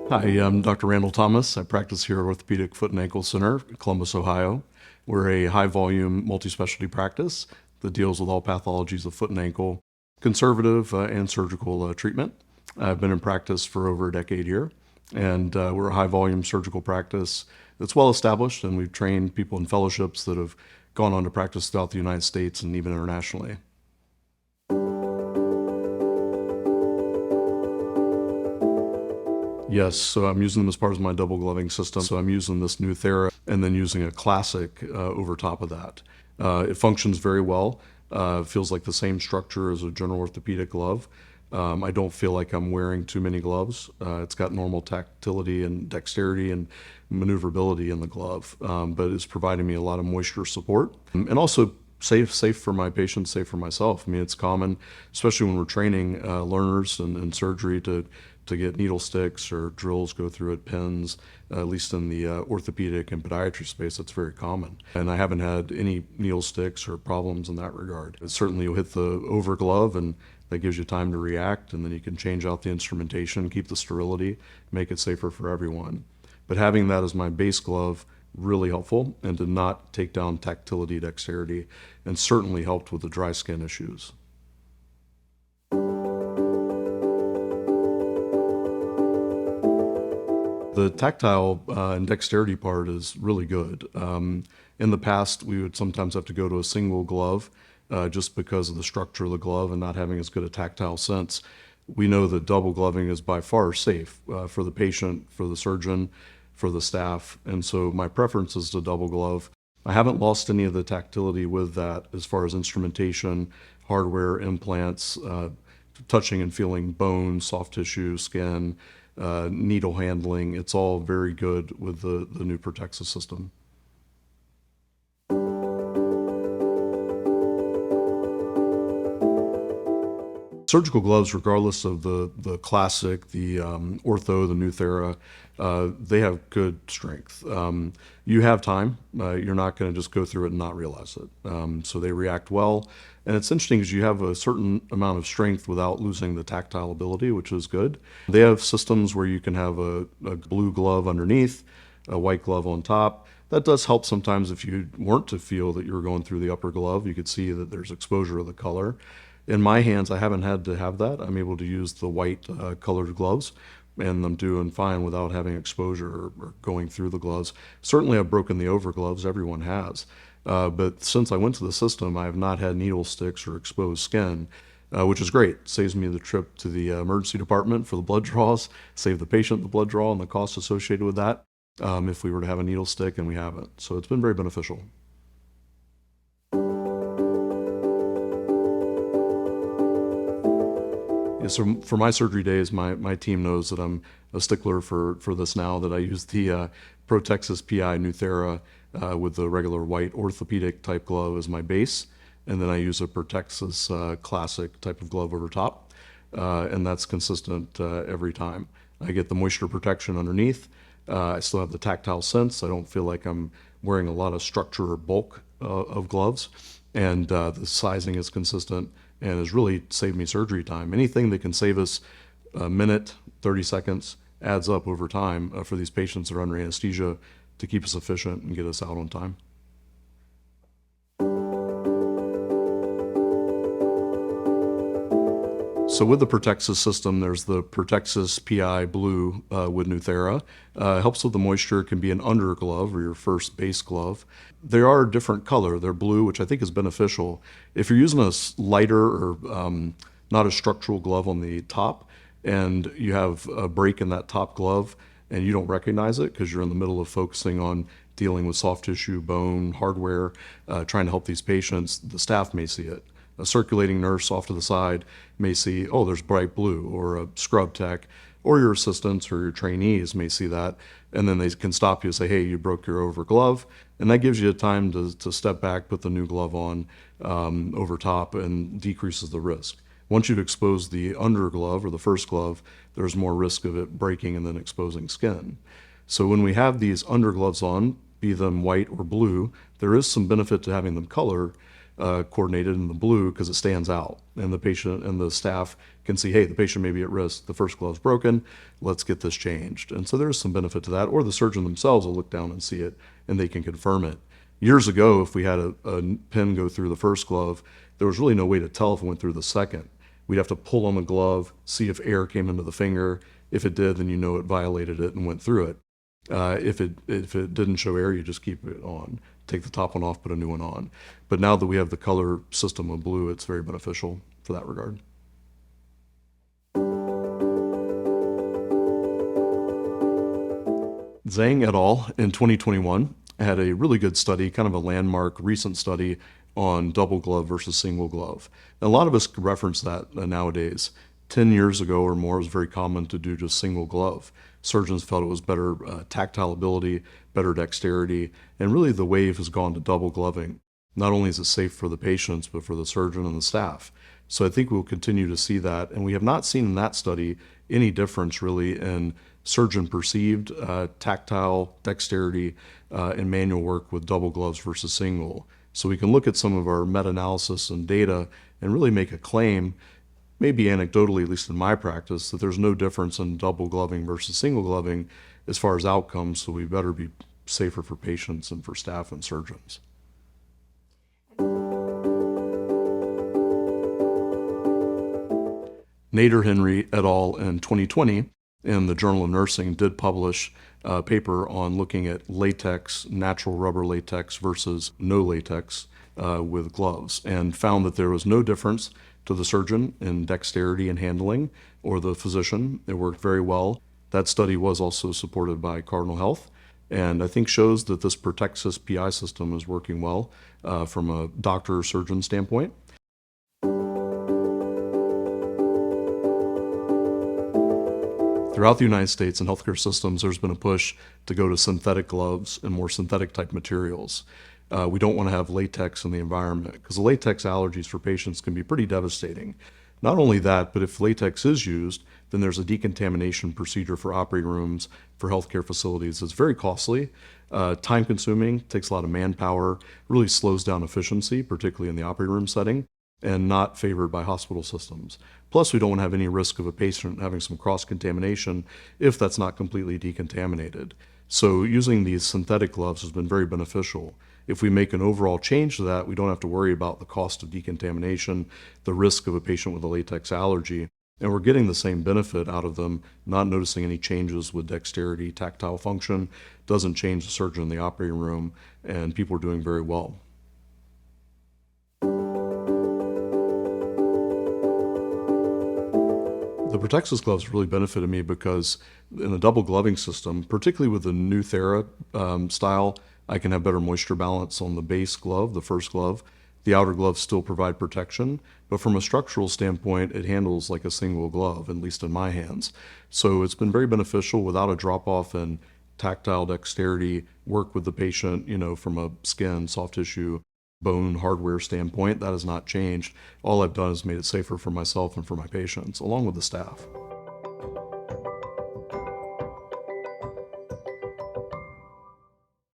Hi, I'm Dr. Randall Thomas. I practice here at Orthopedic Foot and Ankle Center, Columbus, Ohio. We're a high-volume multi-specialty practice that deals with all pathologies of foot and ankle, conservative and surgical treatment. I've been in practice for over a decade here, and we're a high-volume surgical practice that's well established, and we've trained people in fellowships that have gone on to practice throughout the United States and even internationally. Yes, so I'm using them as part of my double gloving system. So I'm using this new Thera and then using a classic over top of that. It functions very well. Feels like the same structure as a general orthopedic glove. I don't feel like I'm wearing too many gloves. It's got normal tactility and dexterity and maneuverability in the glove, but it's providing me a lot of moisture support and also safe for my patients, safe for myself. I mean, it's common, especially when we're training learners in surgery to get needle sticks or drills go through it, pins, at least in the orthopedic and podiatry space, that's very common. And I haven't had any needle sticks or problems in that regard. Certainly you'll hit the over glove and that gives you time to react, and then you can change out the instrumentation, keep the sterility, make it safer for everyone. But having that as my base glove, really helpful, and did not take down tactility, dexterity, and certainly helped with the dry skin issues. The tactile and dexterity part is really good. In the past, we would sometimes have to go to a single glove just because of the structure of the glove and not having as good a tactile sense. We know that double gloving is by far safe for the patient, for the surgeon, for the staff, and so my preference is to double glove. I haven't lost any of the tactility with that as far as instrumentation, hardware, implants, touching and feeling bone, soft tissue, skin, needle handling. It's all very good with the new Protexis system. Surgical gloves, regardless of the classic, the ortho, the new Thera, they have good strength. You have time. You're not going to just go through it and not realize it. So they react well. And it's interesting because you have a certain amount of strength without losing the tactile ability, which is good. They have systems where you can have a blue glove underneath, a white glove on top. That does help sometimes if you weren't to feel that you're going through the upper glove. You could see that there's exposure of the color. In my hands, I haven't had to have that. I'm able to use the white colored gloves, and I'm doing fine without having exposure or going through the gloves. Certainly I've broken the over gloves, everyone has. But since I went to the system, I have not had needle sticks or exposed skin, which is great. Saves me the trip to the emergency department for the blood draws, save the patient the blood draw and the costs associated with that if we were to have a needle stick, and we haven't. So it's been very beneficial. Yeah, so for my surgery days, my team knows that I'm a stickler for this now, that I use the Protexis PI Nuthera with the regular white orthopedic type glove as my base, and then I use a Protexis classic type of glove over top, and that's consistent every time. I get the moisture protection underneath. I still have the tactile sense. I don't feel like I'm wearing a lot of structure or bulk of gloves, and the sizing is consistent and has really saved me surgery time. Anything that can save us a minute, 30 seconds adds up over time for these patients that are under anesthesia to keep us efficient and get us out on time. So with the Protexis system, there's the Protexis PI Blue with Nuthera. Helps with the moisture. It can be an under glove or your first base glove. They are a different color. They're blue, which I think is beneficial. If you're using a lighter or not a structural glove on the top, and you have a break in that top glove, and you don't recognize it because you're in the middle of focusing on dealing with soft tissue, bone, hardware, trying to help these patients, the staff may see it. A circulating nurse off to the side may see, oh, there's bright blue, or a scrub tech, or your assistants or your trainees may see that, and then they can stop you and say, hey, you broke your over glove, and that gives you time to step back, put the new glove on over top, and decreases the risk. Once you've exposed the under glove or the first glove, there's more risk of it breaking and then exposing skin. So when we have these under gloves on, be them white or blue, there is some benefit to having them color. coordinated in the blue because it stands out, and the patient and the staff can see, hey, the patient may be at risk. The first glove's broken. Let's get this changed. And so there's some benefit to that. Or the surgeon themselves will look down and see it, and they can confirm it. Years ago, if we had a pin go through the first glove, there was really no way to tell if it went through the second. We'd have to pull on the glove, see if air came into the finger. If it did, then you know it violated it and went through it. If it didn't show air, you just keep it on. Take the top one off, put a new one on. But now that we have the color system of blue, it's very beneficial for that regard. Zhang et al. In 2021 had a really good study, kind of a landmark recent study on double glove versus single glove. And a lot of us reference that nowadays. 10 years ago or more, it was very common to do just single glove. Surgeons felt it was better tactile ability, better dexterity, and really the wave has gone to double gloving. Not only is it safe for the patients, but for the surgeon and the staff. So I think we'll continue to see that. And we have not seen in that study any difference really in surgeon perceived tactile dexterity and manual work with double gloves versus single. So we can look at some of our meta-analysis and data and really make a claim, maybe anecdotally, at least in my practice, that there's no difference in double gloving versus single gloving as far as outcomes, so we better be safer for patients and for staff and surgeons. Nader Henry et al. In 2020 in the Journal of Nursing did publish a paper on looking at latex, natural rubber latex versus no latex with gloves, and found that there was no difference to the surgeon in dexterity and handling or the physician. It worked very well. That study was also supported by Cardinal Health, and I think shows that this Protexis PI system is working well from a doctor or surgeon standpoint. Throughout the United States and healthcare systems, there's been a push to go to synthetic gloves and more synthetic type materials. We don't want to have latex in the environment because the latex allergies for patients can be pretty devastating. Not only that, but if latex is used, then there's a decontamination procedure for operating rooms, for healthcare facilities. It's very costly, time consuming, takes a lot of manpower, really slows down efficiency, particularly in the operating room setting, and not favored by hospital systems. Plus, we don't want to have any risk of a patient having some cross-contamination if that's not completely decontaminated. So using these synthetic gloves has been very beneficial. If we make an overall change to that, we don't have to worry about the cost of decontamination, the risk of a patient with a latex allergy, and we're getting the same benefit out of them, not noticing any changes with dexterity, tactile function, doesn't change the surgeon in the operating room, and people are doing very well. The Protexis gloves really benefited me because in a double gloving system, particularly with the new Thera style, I can have better moisture balance on the base glove, the first glove. The outer gloves still provide protection, but from a structural standpoint, it handles like a single glove, at least in my hands. So it's been very beneficial without a drop-off in tactile dexterity, work with the patient, from a skin, soft tissue, bone, hardware standpoint. That has not changed. All I've done is made it safer for myself and for my patients, along with the staff.